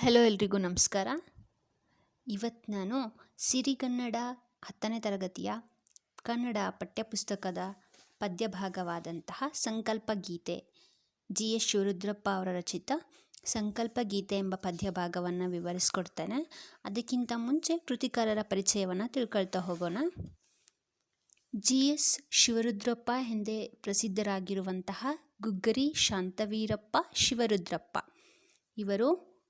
Hello ಎಲ್ರಿಗೂ ನಮಸ್ಕಾರ. ಇವತ್ತು ನಾನು ಸಿರಿಗನ್ನಡ 10ನೇ ತರಗತಿಯ ಕನ್ನಡ ಪಠ್ಯಪುಸ್ತಕದ ಪದ್ಯಭಾಗವಾದಂತಹ ಸಂಕಲ್ಪ ಗೀತೆ ಜಿ ಎಸ್ ಶಿವರುದ್ರಪ್ಪ ಅವರ ರಚಿತ ಸಂಕಲ್ಪ ಗೀತೆ ಎಂಬ ಪದ್ಯಭಾಗವನ್ನು ವಿವರಿಸ್ಕೊಡ್ತೇನೆ. ಅದಕ್ಕಿಂತ ಮುಂಚೆ ಕೃತಿಕಾರರ ಪರಿಚಯವನ್ನು ತಿಳ್ಕೊಳ್ತಾ ಹೋಗೋಣ. ಜಿ ಎಸ್ ಶಿವರುದ್ರಪ್ಪ ಎಂದೇ ಪ್ರಸಿದ್ಧರಾಗಿರುವಂತಹ ಗುಗ್ಗರಿ ಶಾಂತವೀರಪ್ಪ ಶಿವರುದ್ರಪ್ಪ ಇವರು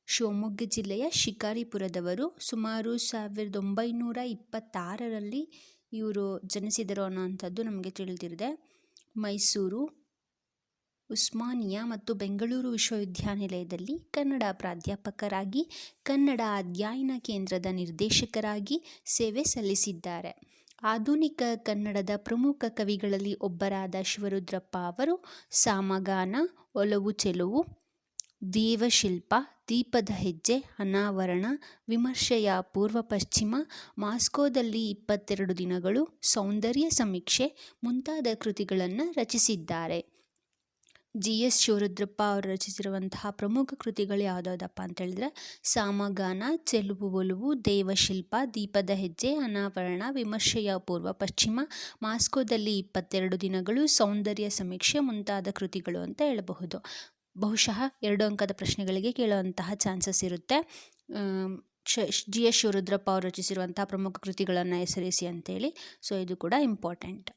ಶಿವಮೊಗ್ಗ ಜಿಲ್ಲೆಯ ಶಿಕಾರಿಪುರದವರು. ಸುಮಾರು 1926ರಲ್ಲಿ ಇವರು ಜನಿಸಿದರು ಅನ್ನೋವಂಥದ್ದು ನಮಗೆ ತಿಳಿದಿದೆ. ಮೈಸೂರು, ಉಸ್ಮಾನಿಯಾ ಮತ್ತು ಬೆಂಗಳೂರು ವಿಶ್ವವಿದ್ಯಾನಿಲಯದಲ್ಲಿ ಕನ್ನಡ ಪ್ರಾಧ್ಯಾಪಕರಾಗಿ ಕನ್ನಡ ಅಧ್ಯಯನ ಕೇಂದ್ರದ ನಿರ್ದೇಶಕರಾಗಿ ಸೇವೆ ಸಲ್ಲಿಸಿದ್ದಾರೆ. ಆಧುನಿಕ ಕನ್ನಡದ ಪ್ರಮುಖ ಕವಿಗಳಲ್ಲಿ ಒಬ್ಬರಾದ ಶಿವರುದ್ರಪ್ಪ ಅವರು ಸಾಮಗಾನ, ಒಲವು ಚೆಲುವು, ದೇವಶಿಲ್ಪ, ದೀಪದ ಹೆಜ್ಜೆ, ಅನಾವರಣ, ವಿಮರ್ಶೆಯ ಪೂರ್ವ ಪಶ್ಚಿಮ, ಮಾಸ್ಕೋದಲ್ಲಿ 22 ದಿನಗಳು, ಸೌಂದರ್ಯ ಸಮೀಕ್ಷೆ ಮುಂತಾದ ಕೃತಿಗಳನ್ನು ರಚಿಸಿದ್ದಾರೆ. ಜಿ ಎಸ್ ಶಿವರುದ್ರಪ್ಪ ಅವರು ರಚಿಸಿರುವಂತಹ ಪ್ರಮುಖ ಕೃತಿಗಳು ಯಾವುದಾದಪ್ಪ ಅಂತ ಹೇಳಿದ್ರೆ ಸಾಮಗಾನ, ಚೆಲುವು ಒಲವು, ದೇವಶಿಲ್ಪ, ದೀಪದ ಹೆಜ್ಜೆ, ಅನಾವರಣ, ವಿಮರ್ಶೆಯ ಪೂರ್ವ ಪಶ್ಚಿಮ, ಮಾಸ್ಕೋದಲ್ಲಿ 22 ದಿನಗಳು, ಸೌಂದರ್ಯ ಸಮೀಕ್ಷೆ ಮುಂತಾದ ಕೃತಿಗಳು ಅಂತ ಹೇಳಬಹುದು. ಬಹುಶಃ 2 ಅಂಕದ ಪ್ರಶ್ನೆಗಳಿಗೆ ಕೇಳುವಂತಹ ಚಾನ್ಸಸ್ ಇರುತ್ತೆ. ಜಿ ಎಸ್ ಶಿವರುದ್ರಪ್ಪ ಅವರು ರಚಿಸಿರುವಂತಹ ಪ್ರಮುಖ ಕೃತಿಗಳನ್ನು ಹೆಸರಿಸಿ ಅಂತೇಳಿ. ಸೊ ಇದು ಕೂಡ ಇಂಪಾರ್ಟೆಂಟ್.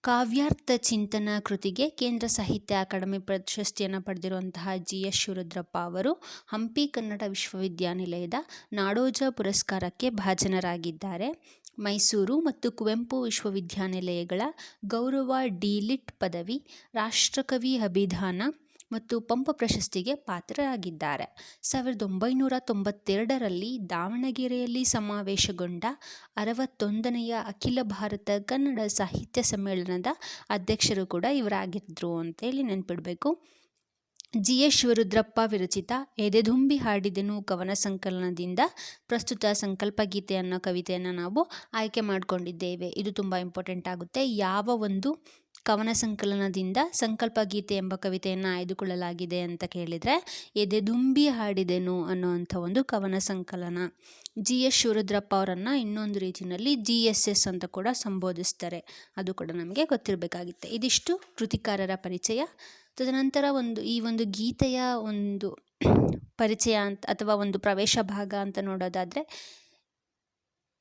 ಕಾವ್ಯಾರ್ಥ ಚಿಂತನ ಕೃತಿಗೆ ಕೇಂದ್ರ ಸಾಹಿತ್ಯ ಅಕಾಡೆಮಿ ಪ್ರಶಸ್ತಿಯನ್ನು ಪಡೆದಿರುವಂತಹ ಜಿ ಎಸ್ ಶಿವರುದ್ರಪ್ಪ ಅವರು ಹಂಪಿ ಕನ್ನಡ ವಿಶ್ವವಿದ್ಯಾನಿಲಯದ ನಾಡೋಜ ಪುರಸ್ಕಾರಕ್ಕೆ ಭಾಜನರಾಗಿದ್ದಾರೆ. ಮೈಸೂರು ಮತ್ತು ಕುವೆಂಪು ವಿಶ್ವವಿದ್ಯಾನಿಲಯಗಳ ಗೌರವ ಡಿ.ಲಿಟ್ ಪದವಿ, ರಾಷ್ಟ್ರಕವಿ ಅಭಿಧಾನ ಮತ್ತು ಪಂಪ ಪ್ರಶಸ್ತಿಗೆ ಪಾತ್ರರಾಗಿದ್ದಾರೆ. 1992ರಲ್ಲಿ ದಾವಣಗೆರೆಯಲ್ಲಿ ಸಮಾವೇಶಗೊಂಡ 61ನೆಯ ಅಖಿಲ ಭಾರತ ಕನ್ನಡ ಸಾಹಿತ್ಯ ಸಮ್ಮೇಳನದ ಅಧ್ಯಕ್ಷರು ಕೂಡ ಇವರಾಗಿದ್ದರು ಅಂತೇಳಿ ನೆನ್ಪಿಡಬೇಕು. ಜಿ ಎಸ್ ಶಿವರುದ್ರಪ್ಪ ವಿರಚಿತ ಎದೆದುಂಬಿ ಹಾಡಿದೆನು ಕವನ ಸಂಕಲನದಿಂದ ಪ್ರಸ್ತುತ ಸಂಕಲ್ಪ ಗೀತೆ ಅನ್ನೋ ಕವಿತೆಯನ್ನು ನಾವು ಆಯ್ಕೆ ಮಾಡಿಕೊಂಡಿದ್ದೇವೆ. ಇದು ತುಂಬ ಇಂಪಾರ್ಟೆಂಟ್ ಆಗುತ್ತೆ. ಯಾವ ಒಂದು ಕವನ ಸಂಕಲನದಿಂದ ಸಂಕಲ್ಪ ಗೀತೆ ಎಂಬ ಕವಿತೆಯನ್ನು ಆಯ್ದುಕೊಳ್ಳಲಾಗಿದೆ ಅಂತ ಕೇಳಿದರೆ ಎದೆದುಂಬಿ ಹಾಡಿದೆನು ಅನ್ನೋವಂಥ ಒಂದು ಕವನ ಸಂಕಲನ. ಜಿ ಎಸ್ ಶಿವರುದ್ರಪ್ಪ ಅವರನ್ನು ಇನ್ನೊಂದು ರೀತಿಯಲ್ಲಿ GSS ಅಂತ ಕೂಡ ಸಂಬೋಧಿಸ್ತಾರೆ. ಅದು ಕೂಡ ನಮಗೆ ಗೊತ್ತಿರಬೇಕಾಗಿತ್ತೆ. ಇದಿಷ್ಟು ಕೃತಿಕಾರರ ಪರಿಚಯ. ತದನಂತರ ಈ ಒಂದು ಗೀತೆಯ ಒಂದು ಪರಿಚಯ ಅಂತ ಅಥವಾ ಒಂದು ಪ್ರವೇಶ ಭಾಗ ಅಂತ ನೋಡೋದಾದರೆ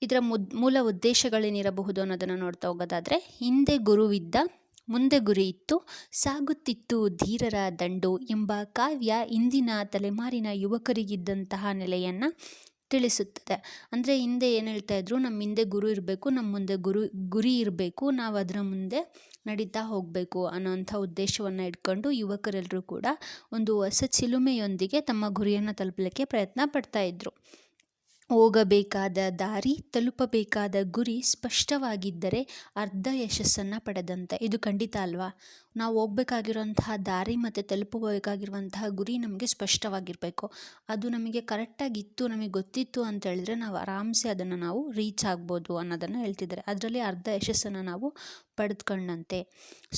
ಇದರ ಮೂಲ ಉದ್ದೇಶಗಳೇನಿರಬಹುದು ಅನ್ನೋದನ್ನು ನೋಡ್ತಾ ಹೋಗೋದಾದರೆ, ಹಿಂದೆ ಗುರುವಿದ್ದ ಮುಂದೆ ಗುರಿ ಇತ್ತು, ಸಾಗುತ್ತಿತ್ತು ಧೀರರ ದಂಡು ಎಂಬ ಕಾವ್ಯ ಇಂದಿನ ತಲೆಮಾರಿನ ಯುವಕರಿಗಿದ್ದಂತಹ ನೆಲೆಯನ್ನು ತಿಳಿಸುತ್ತದೆ. ಅಂದರೆ ಹಿಂದೆ ಏನು ಹೇಳ್ತಾ ಇದ್ರು, ನಮ್ಮ ಹಿಂದೆ ಗುರು ಇರಬೇಕು, ನಮ್ಮ ಮುಂದೆ ಗುರಿ ಇರಬೇಕು, ನಾವು ಅದರ ಮುಂದೆ ನಡೀತಾ ಹೋಗಬೇಕು ಅನ್ನೋಂಥ ಉದ್ದೇಶವನ್ನು ಇಟ್ಕೊಂಡು ಯುವಕರೆಲ್ಲರೂ ಕೂಡ ಒಂದು ಹೊಸ ಚಿಲುಮೆಯೊಂದಿಗೆ ತಮ್ಮ ಗುರಿಯನ್ನು ತಲುಪಲಿಕ್ಕೆ ಪ್ರಯತ್ನ ಪಡ್ತಾ ಇದ್ರು. ಹೋಗಬೇಕಾದ ದಾರಿ, ತಲುಪಬೇಕಾದ ಗುರಿ ಸ್ಪಷ್ಟವಾಗಿದ್ದರೆ ಅರ್ಧ ಯಶಸ್ಸನ್ನು ಪಡೆದಂತೆ. ಇದು ಖಂಡಿತ ಅಲ್ವಾ? ನಾವು ಹೋಗ್ಬೇಕಾಗಿರುವಂತಹ ದಾರಿ ಮತ್ತು ತಲುಪಬೇಕಾಗಿರುವಂತಹ ಗುರಿ ನಮಗೆ ಸ್ಪಷ್ಟವಾಗಿರಬೇಕು. ಅದು ನಮಗೆ ಕರೆಕ್ಟಾಗಿತ್ತು, ನಮಗೆ ಗೊತ್ತಿತ್ತು ಅಂತ ಹೇಳಿದ್ರೆ ನಾವು ಆರಾಮ್ಸೆ ಅದನ್ನು ನಾವು ರೀಚ್ ಆಗ್ಬೋದು ಅನ್ನೋದನ್ನು ಹೇಳ್ತಿದ್ದಾರೆ. ಅದರಲ್ಲಿ ಅರ್ಧ ಯಶಸ್ಸನ್ನು ನಾವು ಪಡೆದುಕೊಂಡಂತೆ.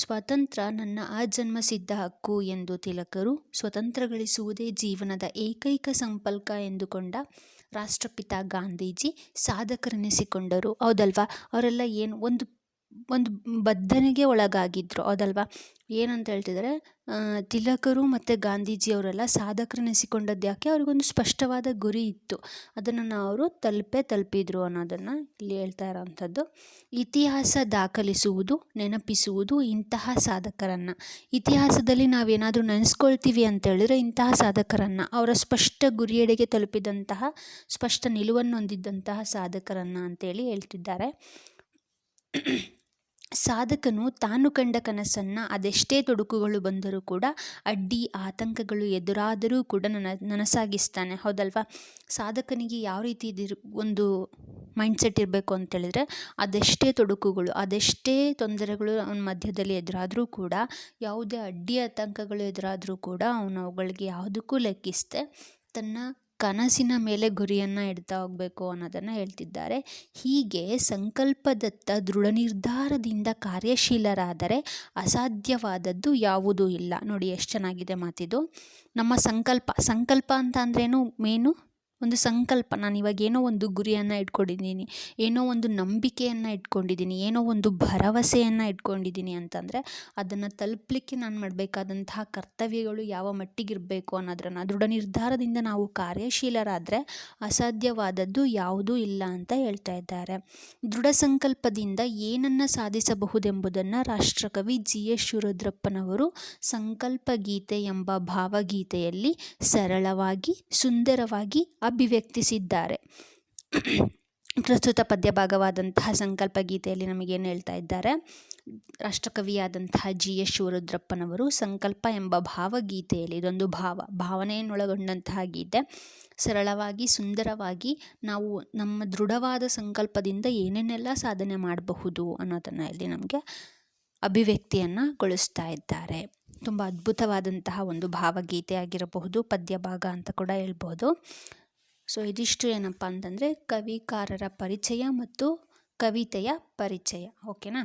ಸ್ವಾತಂತ್ರ್ಯ ನನ್ನ ಆಜನ್ಮ ಸಿದ್ಧ ಹಕ್ಕು ಎಂದು ತಿಲಕರು ಸ್ವತಂತ್ರಗಳಿಸುವುದೇ ಜೀವನದ ಏಕೈಕ ಸಂಪಲ್ಪ ಎಂದುಕೊಂಡ ರಾಷ್ಟ್ರಪಿತ ಗಾಂಧೀಜಿ ಸಾಧಕರೆನಿಸಿಕೊಂಡರು. ಹೌದಲ್ವಾ? ಅವರೆಲ್ಲ ಒಂದು ಬದ್ಧನೆಗೆ ಒಳಗಾಗಿದ್ರು. ಹೌದಲ್ವಾ? ಏನಂತ ಹೇಳ್ತಿದ್ದಾರೆ, ತಿಲಕರು ಮತ್ತು ಗಾಂಧೀಜಿಯವರೆಲ್ಲ ಸಾಧಕರೆನಿಸಿಕೊಂಡದ್ದು ಯಾಕೆ? ಅವ್ರಿಗೊಂದು ಸ್ಪಷ್ಟವಾದ ಗುರಿ ಇತ್ತು, ಅದನ್ನು ಅವರು ತಲುಪಿದ್ರು ಅನ್ನೋದನ್ನು ಇಲ್ಲಿ ಹೇಳ್ತಾ ಇರೋವಂಥದ್ದು. ಇತಿಹಾಸ ದಾಖಲಿಸುವುದು, ನೆನಪಿಸುವುದು ಇಂತಹ ಸಾಧಕರನ್ನು. ಇತಿಹಾಸದಲ್ಲಿ ನಾವೇನಾದರೂ ನೆನೆಸ್ಕೊಳ್ತೀವಿ ಅಂತ ಹೇಳಿದ್ರೆ ಇಂತಹ ಸಾಧಕರನ್ನು, ಅವರ ಸ್ಪಷ್ಟ ಗುರಿಯೆಡೆಗೆ ತಲುಪಿದಂತಹ ಸ್ಪಷ್ಟ ನಿಲುವನ್ನು ಹೊಂದಿದ್ದಂತಹ ಸಾಧಕರನ್ನು ಅಂತೇಳಿ ಹೇಳ್ತಿದ್ದಾರೆ. ಸಾಧಕನು ತಾನು ಕಂಡ ಕನಸನ್ನು ಅದೆಷ್ಟೇ ತೊಡಕುಗಳು ಬಂದರೂ ಕೂಡ, ಅಡ್ಡಿ ಆತಂಕಗಳು ಎದುರಾದರೂ ಕೂಡ ನನಸಾಗಿಸ್ತಾನೆ. ಹೌದಲ್ವಾ? ಸಾಧಕನಿಗೆ ಯಾವ ರೀತಿ ಒಂದು ಮೈಂಡ್ಸೆಟ್ ಇರಬೇಕು ಅಂತೇಳಿದರೆ, ಅದೆಷ್ಟೇ ತೊಡಕುಗಳು, ಅದೆಷ್ಟೇ ತೊಂದರೆಗಳು ಅವನ ಮಧ್ಯದಲ್ಲಿ ಎದುರಾದರೂ ಕೂಡ, ಯಾವುದೇ ಅಡ್ಡಿ ಆತಂಕಗಳು ಎದುರಾದರೂ ಕೂಡ ಅವನು ಅವುಗಳಿಗೆ ಯಾವುದಕ್ಕೂ ಲೆಕ್ಕಿಸದೆ ತನ್ನ ಕನಸಿನ ಮೇಲೆ ಗುರಿಯನ್ನು ಇಡ್ತಾ ಹೋಗಬೇಕು ಅನ್ನೋದನ್ನು ಹೇಳ್ತಿದ್ದಾರೆ. ಹೀಗೆ ಸಂಕಲ್ಪದತ್ತ ದೃಢ ನಿರ್ಧಾರದಿಂದ ಕಾರ್ಯಶೀಲರಾದರೆ ಅಸಾಧ್ಯವಾದದ್ದು ಯಾವುದೂ ಇಲ್ಲ. ನೋಡಿ ಎಷ್ಟು ಚೆನ್ನಾಗಿದೆ ಮಾತಿದು. ನಮ್ಮ ಸಂಕಲ್ಪ ಅಂತ ಅಂದ್ರೇನು? ಮೇನು ಒಂದು ಸಂಕಲ್ಪ. ನಾನು ಇವಾಗ ಏನೋ ಒಂದು ಗುರಿಯನ್ನು ಇಟ್ಕೊಂಡಿದ್ದೀನಿ, ಏನೋ ಒಂದು ನಂಬಿಕೆಯನ್ನು ಇಟ್ಕೊಂಡಿದ್ದೀನಿ, ಏನೋ ಒಂದು ಭರವಸೆಯನ್ನು ಇಟ್ಕೊಂಡಿದ್ದೀನಿ ಅಂತಂದರೆ ಅದನ್ನು ತಲುಪಲಿಕ್ಕೆ ನಾನು ಮಾಡಬೇಕಾದಂತಹ ಕರ್ತವ್ಯಗಳು ಯಾವ ಮಟ್ಟಿಗಿರಬೇಕು ಅನ್ನೋದನ್ನು ದೃಢ ನಿರ್ಧಾರದಿಂದ ನಾವು ಕಾರ್ಯಶೀಲರಾದರೆ ಅಸಾಧ್ಯವಾದದ್ದು ಯಾವುದೂ ಇಲ್ಲ ಅಂತ ಹೇಳ್ತಾ ಇದ್ದಾರೆ. ದೃಢ ಸಂಕಲ್ಪದಿಂದ ಏನನ್ನು ಸಾಧಿಸಬಹುದೆಂಬುದನ್ನು ರಾಷ್ಟ್ರಕವಿ GS ಶಿವರುದ್ರಪ್ಪನವರು ಸಂಕಲ್ಪ ಗೀತೆ ಎಂಬ ಭಾವಗೀತೆಯಲ್ಲಿ ಸರಳವಾಗಿ ಸುಂದರವಾಗಿ ಅಭಿವ್ಯಕ್ತಿಸಿದ್ದಾರೆ. ಪ್ರಸ್ತುತ ಪದ್ಯಭಾಗವಾದಂತಹ ಸಂಕಲ್ಪ ಗೀತೆಯಲ್ಲಿ ನಮಗೇನು ಹೇಳ್ತಾ ಇದ್ದಾರೆ? ರಾಷ್ಟ್ರಕವಿಯಾದಂತಹ GS ಶಿವರುದ್ರಪ್ಪನವರು ಸಂಕಲ್ಪ ಎಂಬ ಭಾವಗೀತೆಯಲ್ಲಿ, ಇದೊಂದು ಭಾವನೆಯನ್ನೊಳಗೊಂಡಂತಹ ಗೀತೆ, ಸರಳವಾಗಿ ಸುಂದರವಾಗಿ ನಾವು ನಮ್ಮ ದೃಢವಾದ ಸಂಕಲ್ಪದಿಂದ ಏನೇನೆಲ್ಲ ಸಾಧನೆ ಮಾಡಬಹುದು ಅನ್ನೋದನ್ನು ಇಲ್ಲಿ ನಮಗೆ ಅಭಿವ್ಯಕ್ತಿಯನ್ನು ಗೊಳಿಸ್ತಾ ಇದ್ದಾರೆ. ತುಂಬ ಅದ್ಭುತವಾದಂತಹ ಒಂದು ಭಾವಗೀತೆ ಆಗಿರಬಹುದು, ಪದ್ಯಭಾಗ ಅಂತ ಕೂಡ ಹೇಳ್ಬೋದು. ಸೊ ಇದಿಷ್ಟು ಏನಪ್ಪ ಅಂತಂದರೆ ಕವಿಕಾರರ ಪರಿಚಯ ಮತ್ತು ಕವಿತೆಯ ಪರಿಚಯ. ಓಕೆನಾ?